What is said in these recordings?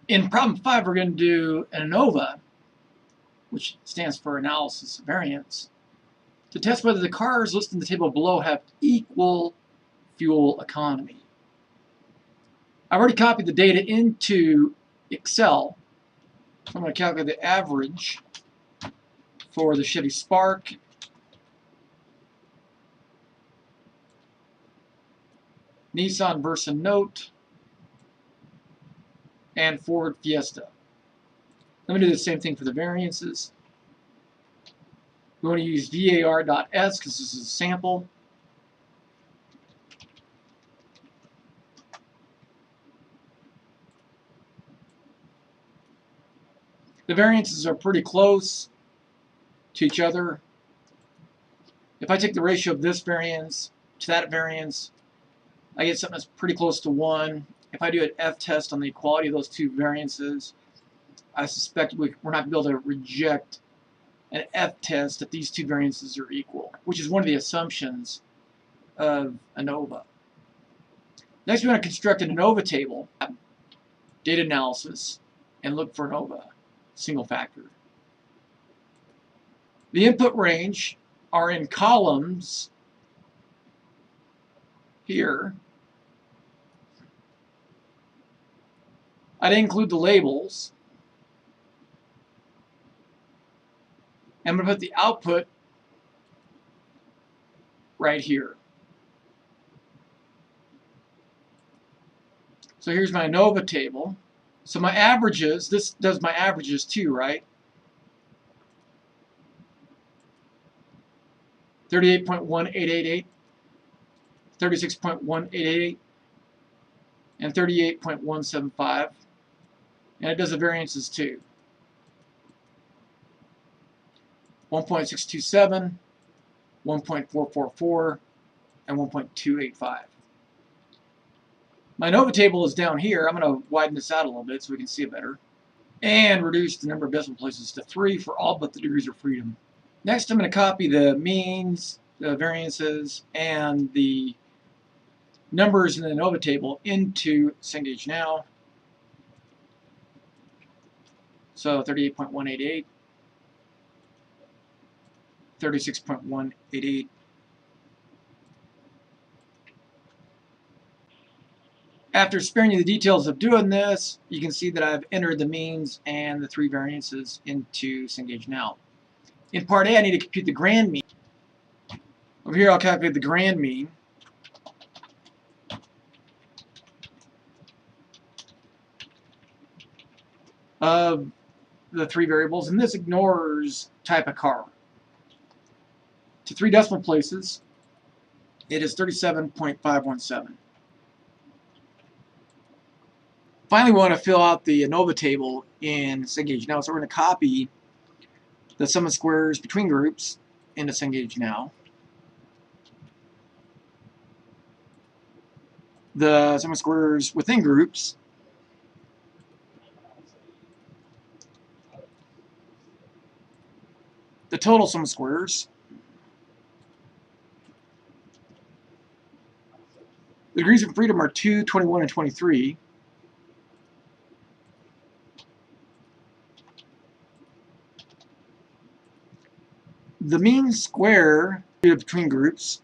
In problem 5, we're going to do an ANOVA, which stands for analysis of variance, to test whether the cars listed in the table below have equal fuel economy. I've already copied the data into Excel. So I'm going to calculate the average for the Chevy Spark, Nissan Versa Note, and Ford Fiesta. Let me do the same thing for the variances. We want to use var.s because this is a sample. The variances are pretty close to each other. If I take the ratio of this variance to that variance, I get something that's pretty close to 1. If I do an F-test on the equality of those two variances, I suspect we're not going to be able to reject an F-test if these two variances are equal, which is one of the assumptions of ANOVA. Next, we want to construct an ANOVA table, data analysis, and look for ANOVA, single factor. The input range are in columns here. I'd include the labels. I'm going to put the output right here. So here's my ANOVA table. So my averages, this does my averages too, right? 38.1888, 36.1888, and 38.175. And it does the variances too. 1.627, 1.444, and 1.285. My ANOVA table is down here. I'm going to widen this out a little bit so we can see it better. And reduce the number of decimal places to 3 for all but the degrees of freedom. Next, I'm going to copy the means, the variances, and the numbers in the ANOVA table into Cengage Now. So 38.188, 36.188, after sparing you the details of doing this, you can see that I've entered the means and the 3 variances into Cengage Now. In part A, I need to compute the grand mean. Over here, I'll calculate the grand mean. Of the 3 variables, and this ignores type of car. To 3 decimal places, it is 37.517. Finally, we want to fill out the ANOVA table in Cengage Now, so we're going to copy the sum of squares between groups into Cengage Now. The sum of squares within groups. The total sum of squares. The degrees of freedom are 2, 21, and 23. The mean square between groups.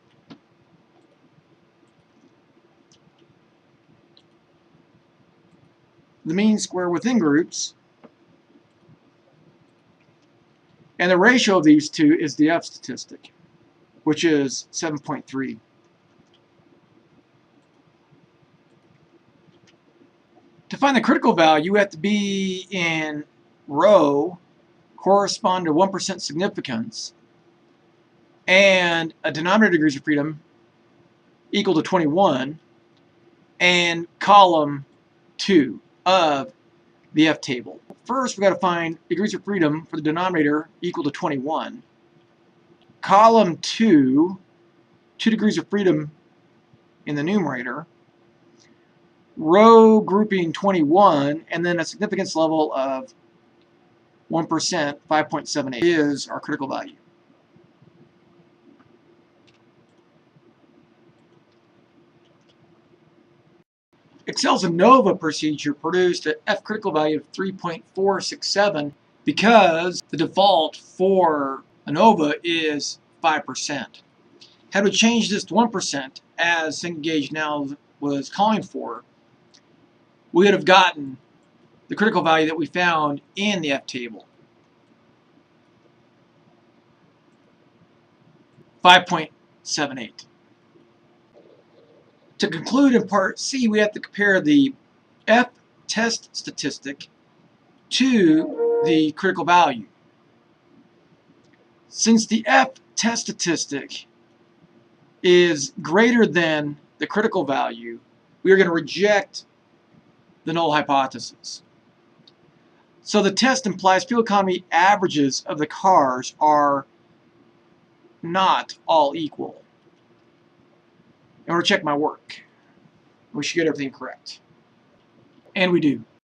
The mean square within groups. And the ratio of these two is the F statistic, which is 7.3. To find the critical value, you have to be in row, correspond to 1% significance, and a denominator degrees of freedom equal to 21, and column 2 of the F table. First, we've got to find degrees of freedom for the denominator equal to 21. Column 2, 2 degrees of freedom in the numerator. Row grouping 21, and then a significance level of 1%, 5.78 is our critical value. Excel's ANOVA procedure produced an F critical value of 3.467 because the default for ANOVA is 5%. Had we changed this to 1%, as single gauge now was calling for, we would have gotten the critical value that we found in the F table. 5.78. To conclude in part C, we have to compare the F test statistic to the critical value. Since the F test statistic is greater than the critical value, we are going to reject the null hypothesis. So the test implies fuel economy averages of the cars are not all equal. In order to check my work, we should get everything correct. And we do.